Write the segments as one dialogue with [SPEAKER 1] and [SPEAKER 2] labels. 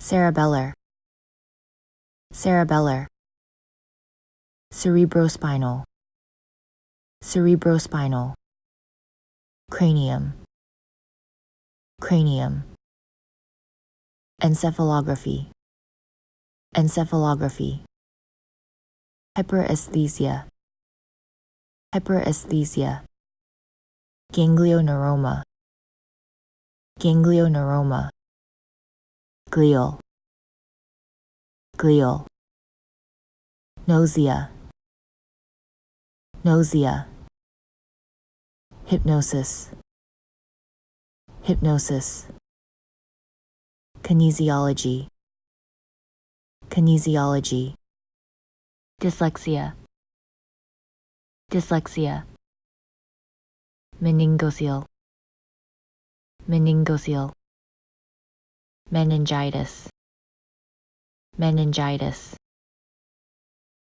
[SPEAKER 1] cerebellar, cerebellar, cerebrospinal, cerebrospinal, cranium, cranium, encephalography, encephalography, hyperesthesia, hyperesthesia, ganglioneuroma, ganglioneuroma, glial, glial, nausea, nausea, hypnosis, hypnosis, kinesiology, kinesiology, dyslexia, dyslexia, meningocele, meningocele, meningitis, meningitis,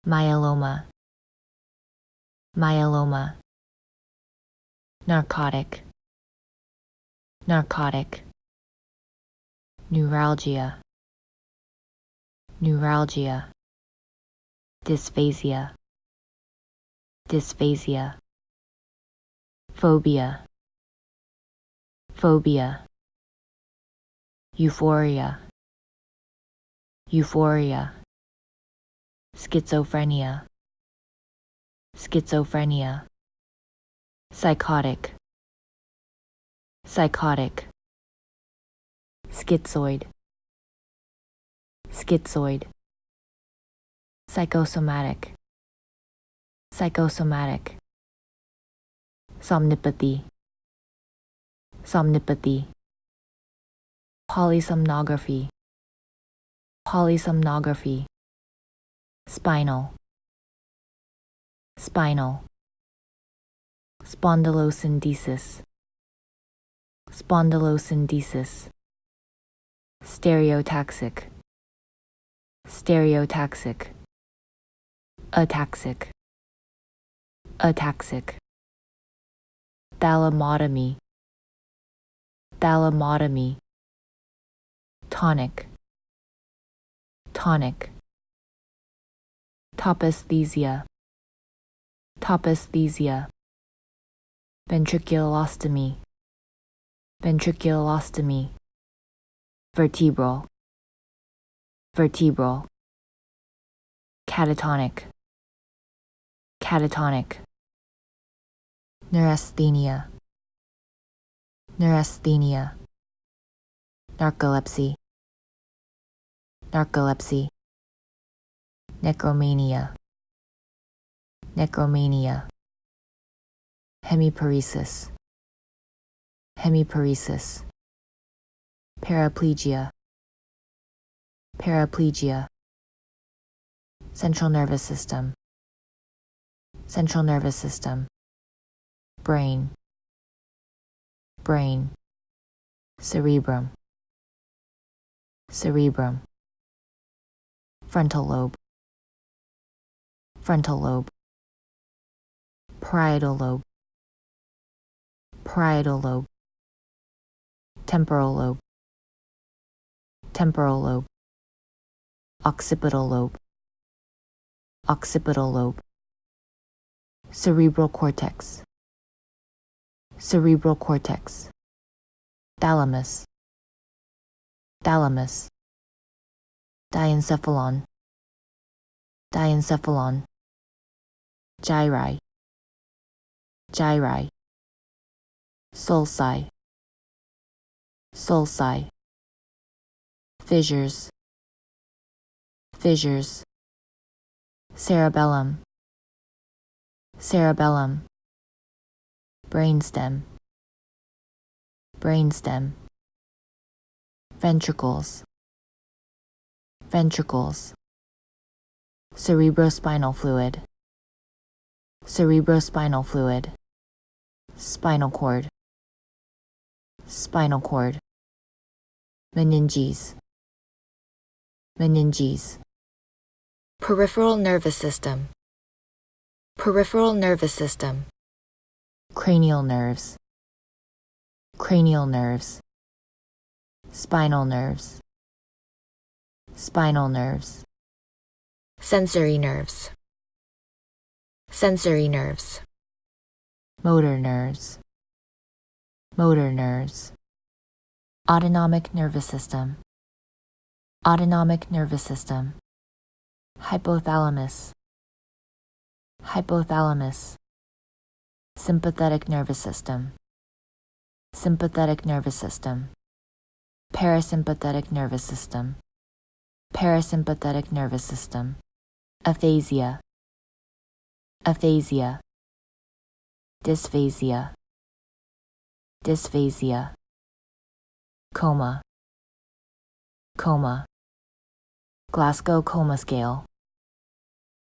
[SPEAKER 1] myeloma, myeloma, narcotic, narcotic, neuralgia, neuralgia, dysphasia, dysphasia, phobia, phobia, euphoria, euphoria, schizophrenia, schizophrenia, psychotic, psychotic, schizoid, schizoid, psychosomatic, psychosomatic, somnipathy, somnipathy, polysomnography, polysomnography, spinal, spinal, spondylocendesis, spondylocendesis, stereotaxic, stereotaxic, ataxic, ataxic, thalamotomy, thalamotomy, tonic, tonic, topisthesia, topisthesia, ventriculostomy, ventriculostomy, vertebral, vertebral, catatonic, catatonic, neurasthenia, neurasthenia, narcolepsy, narcolepsy, necromania, necromania, hemiparesis, hemiparesis, paraplegia, paraplegia, central nervous system, central nervous system, brain, brain, cerebrum, cerebrum, frontal lobe, frontal lobe, parietal lobe, parietal lobe, temporal lobe, temporal lobe, occipital lobe, occipital lobe, cerebral cortex, cerebral cortex, thalamus, thalamus, diencephalon, diencephalon, gyri, gyri, sulci, sulci, fissures, fissures, cerebellum, cerebellum, brainstem, brainstem, ventricles, ventricles, cerebrospinal fluid, cerebrospinal fluid, spinal cord, spinal cord, meninges, meninges, peripheral nervous system, peripheral nervous system, cranial nerves, cranial nerves, spinal nerves, spinal nerves,
[SPEAKER 2] sensory nerves, sensory nerves,
[SPEAKER 1] motor nerves, motor nerves, autonomic nervous system, autonomic nervous system, hypothalamus, hypothalamus, sympathetic nervous system, sympathetic nervous system, parasympathetic nervous system, parasympathetic nervous system, aphasia, aphasia, dysphasia, dysphasia, coma, coma, Glasgow coma scale,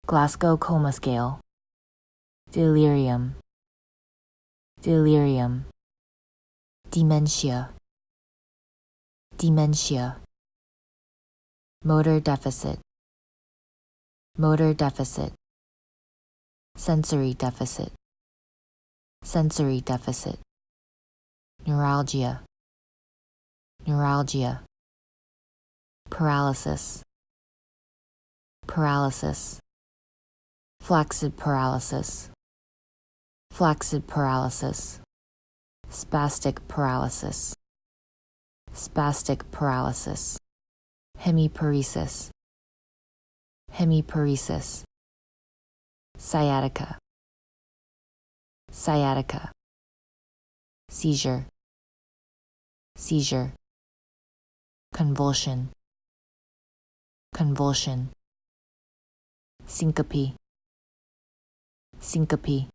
[SPEAKER 1] Glasgow coma scale, delirium, delirium, dementia, dementia, motor deficit, motor deficit, sensory deficit, sensory deficit, neuralgia, neuralgia, paralysis, paralysis, flaccid paralysis, flaccid paralysis, spastic paralysis, spastic paralysis, hemiparesis, hemiparesis, sciatica, sciatica, seizure, seizure, convulsion, convulsion, syncope, syncope,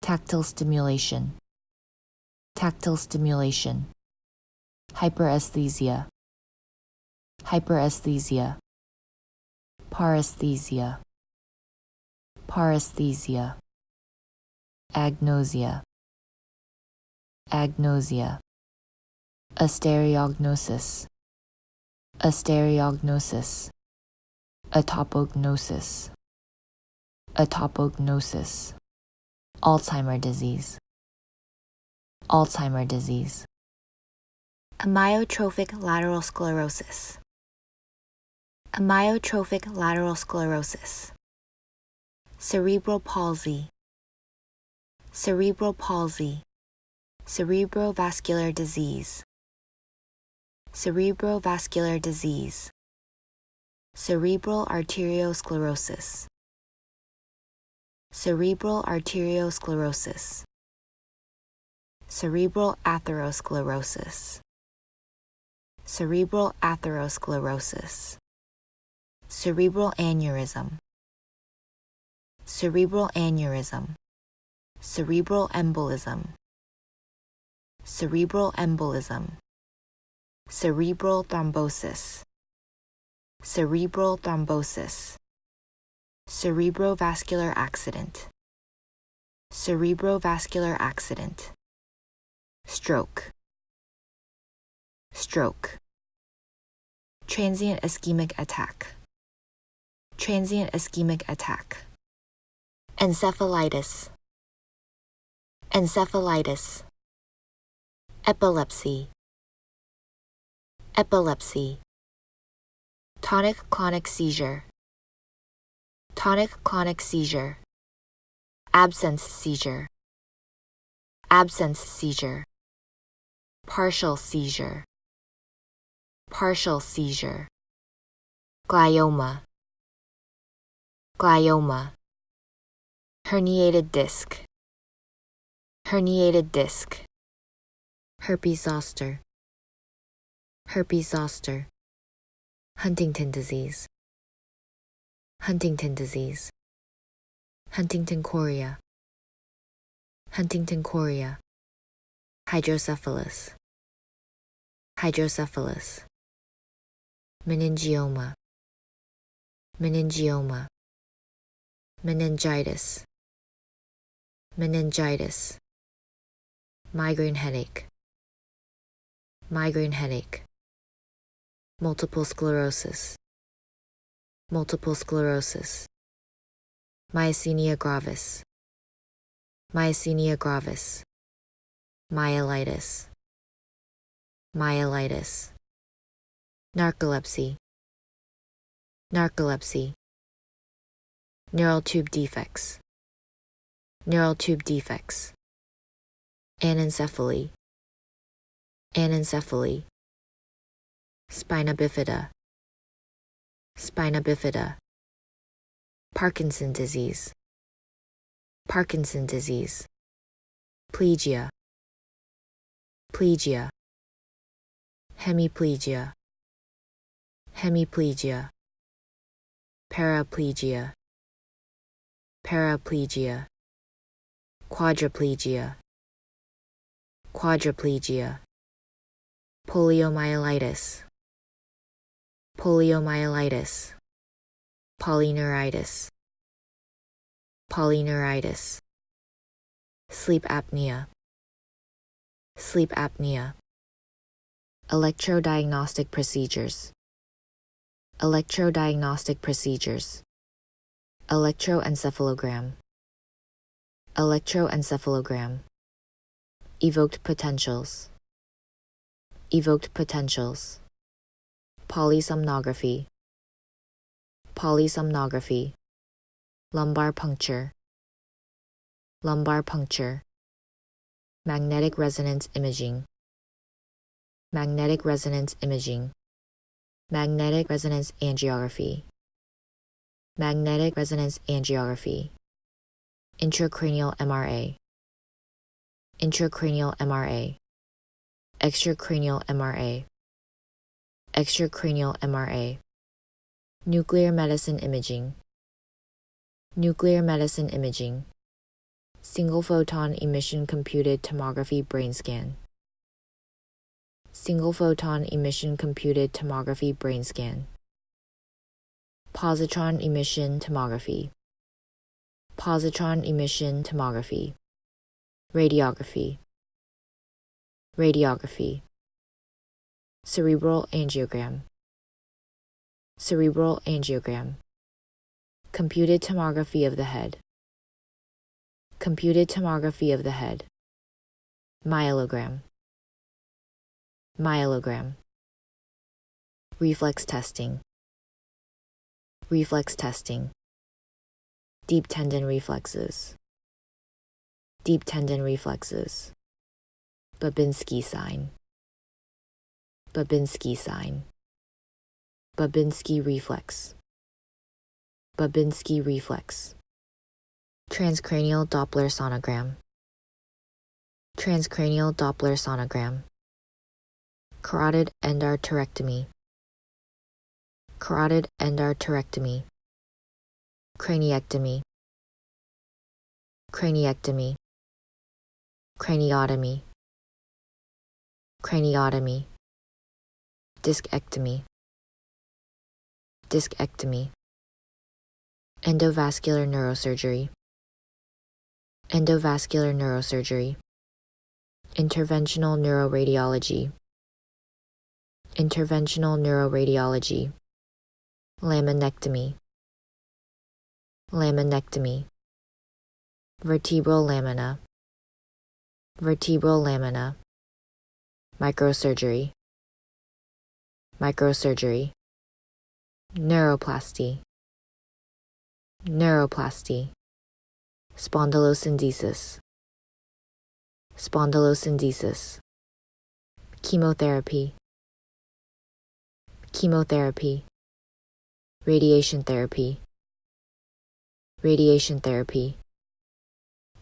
[SPEAKER 1] tactile stimulation, tactile stimulation, hyperesthesia, hyperesthesia, paresthesia, paresthesia, agnosia, agnosia, asteriognosis, asteriognosis, atopognosis, atopognosis, Alzheimer's disease, Alzheimer's disease,
[SPEAKER 2] amyotrophic lateral sclerosis, amyotrophic lateral sclerosis, cerebral palsy, cerebral palsy, cerebrovascular disease, cerebrovascular disease, cerebral arteriosclerosis, cerebral arteriosclerosis, cerebral atherosclerosis, cerebral atherosclerosis, cerebral aneurysm, cerebral aneurysm, cerebral embolism, cerebral embolism, cerebral thrombosis, cerebral thrombosis, cerebrovascular accident, cerebrovascular accident, stroke, stroke, transient ischemic attack, transient ischemic attack, encephalitis, encephalitis, epilepsy, epilepsy, tonic-clonic seizure, tonic-clonic seizure, absence seizure, absence seizure, partial seizure, partial seizure, glioma, glioma, herniated disc, herniated disc, herpes zoster, herpes zoster, Huntington disease, Huntington disease, Huntington chorea, Huntington chorea, hydrocephalus, hydrocephalus, meningioma, meningioma, meningitis, meningitis, migraine headache, migraine headache, multiple sclerosis, multiple sclerosis, myasthenia gravis, myasthenia gravis, myelitis, myelitis, narcolepsy, narcolepsy, neural tube defects, neural tube defects, anencephaly, anencephaly, spina bifida, spina bifida, Parkinson disease, Parkinson disease, plegia, plegia, hemiplegia, hemiplegia, paraplegia, paraplegia, quadriplegia, quadriplegia, poliomyelitis, poliomyelitis, polyneuritis, polyneuritis, sleep apnea, sleep apnea, electrodiagnostic procedures, electrodiagnostic procedures, electroencephalogram, electroencephalogram, evoked potentials, evoked potentials, polysomnography, polysomnography, lumbar puncture, lumbar puncture, magnetic resonance imaging, magnetic resonance imaging, magnetic resonance angiography, magnetic resonance angiography, intracranial MRA, intracranial MRA, extracranial MRA, extracranial MRA, nuclear medicine imaging, nuclear medicine imaging, single photon emission computed tomography brain scan, single photon emission computed tomography brain scan, positron emission tomography, positron emission tomography, radiography, radiography, cerebral angiogram, cerebral angiogram, computed tomography of the head, computed tomography of the head, myelogram, myelogram, reflex testing, reflex testing, deep tendon reflexes, deep tendon reflexes, Babinski sign, Babinski sign, Babinski reflex, Babinski reflex, transcranial Doppler sonogram, transcranial Doppler sonogram, carotid endarterectomy, carotid endarterectomy, craniectomy, craniectomy, craniotomy, craniotomy, discectomy, discectomy, endovascular neurosurgery, endovascular neurosurgery, interventional neuroradiology, interventional neuroradiology, laminectomy, laminectomy, vertebral lamina, vertebral lamina, microsurgery, microsurgery, neuroplasty, neuroplasty, spondylocendesis, spondylocendesis, chemotherapy, chemotherapy, radiation therapy, radiation therapy,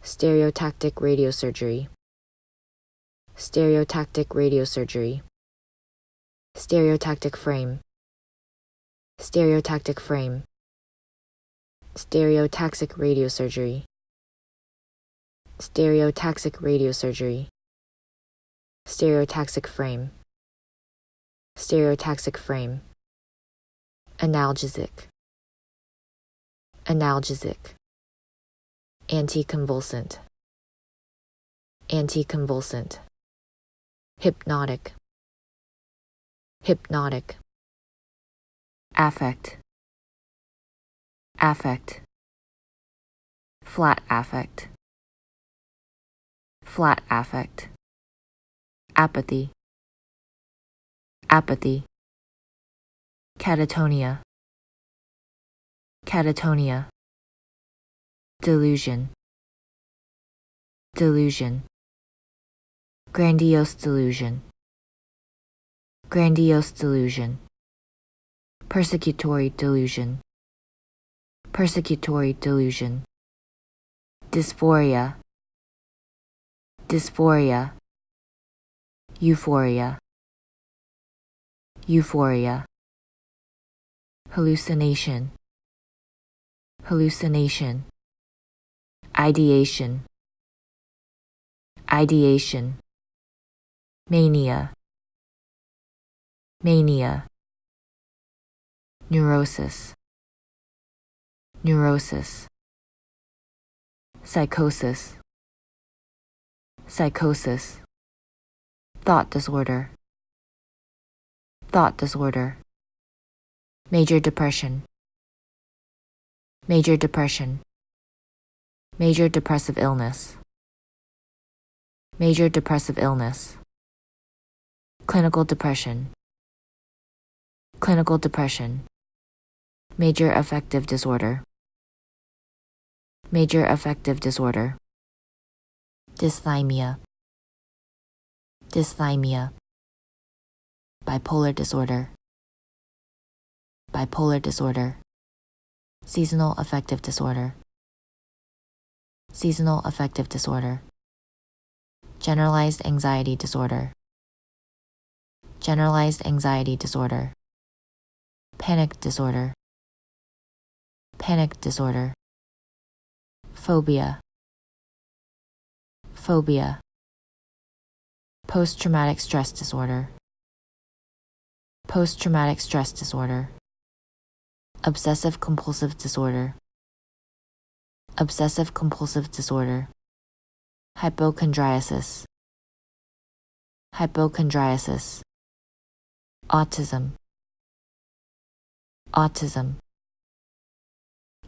[SPEAKER 2] stereotactic radiosurgery, stereotactic radiosurgery, stereotactic frame, stereotactic frame, stereotaxic radiosurgery, stereotaxic radiosurgery, stereotaxic frame, stereotaxic frame, analgesic, analgesic, anticonvulsant, anticonvulsant, hypnotic, hypnotic, affect, affect, flat affect, flat affect, apathy, apathy,
[SPEAKER 1] catatonia, catatonia, delusion, delusion, grandiose delusion, grandiose delusion, persecutory delusion, persecutory delusion, dysphoria, dysphoria, euphoria, euphoria, hallucination, hallucination, ideation, ideation, mania, mania, neurosis, neurosis, psychosis, psychosis, thought disorder, thought disorder, major depression, major depression, major depressive illness, major depressive illness, clinical depression, clinical depression, major affective disorder, major affective disorder, dysthymia, dysthymia, bipolar disorder, bipolar disorder, seasonal affective disorder, seasonal affective disorder, generalized anxiety disorder, generalized anxiety disorder, panic disorder, panic disorder, phobia, phobia, post-traumatic stress disorder, post-traumatic stress disorder, obsessive compulsive disorder, obsessive compulsive disorder, hypochondriasis, hypochondriasis, autism, autism,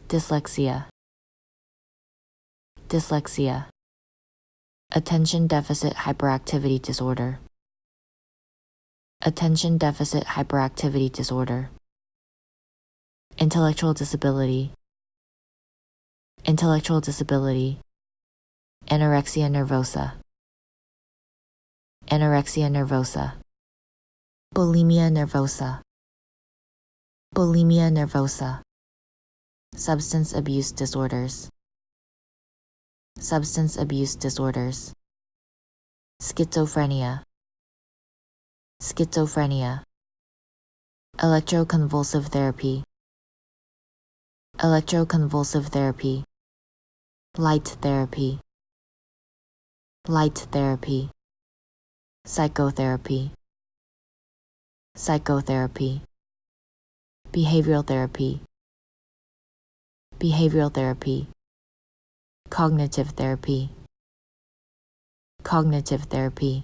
[SPEAKER 1] dyslexia, dyslexia, attention deficit hyperactivity disorder, attention deficit hyperactivity disorder, intellectual disability, intellectual disability, anorexia nervosa, anorexia nervosa, bulimia nervosa, bulimia nervosa, substance abuse disorders, substance abuse disorders, schizophrenia, schizophrenia, electroconvulsive therapy, electroconvulsive therapy, light therapy, light therapy, psychotherapy, psychotherapy, behavioral therapy, behavioral therapy, cognitive therapy, cognitive therapy,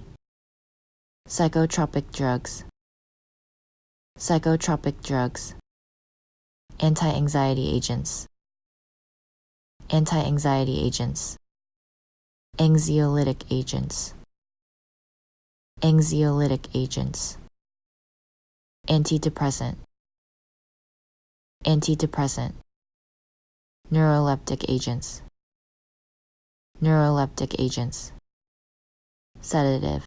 [SPEAKER 1] psychotropic drugs, psychotropic drugs, anti-anxiety agents, anti-anxiety agents, anxiolytic agents, anxiolytic agents, antidepressant, antidepressant, neuroleptic agents, neuroleptic agents, sedative,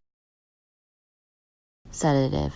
[SPEAKER 1] sedative,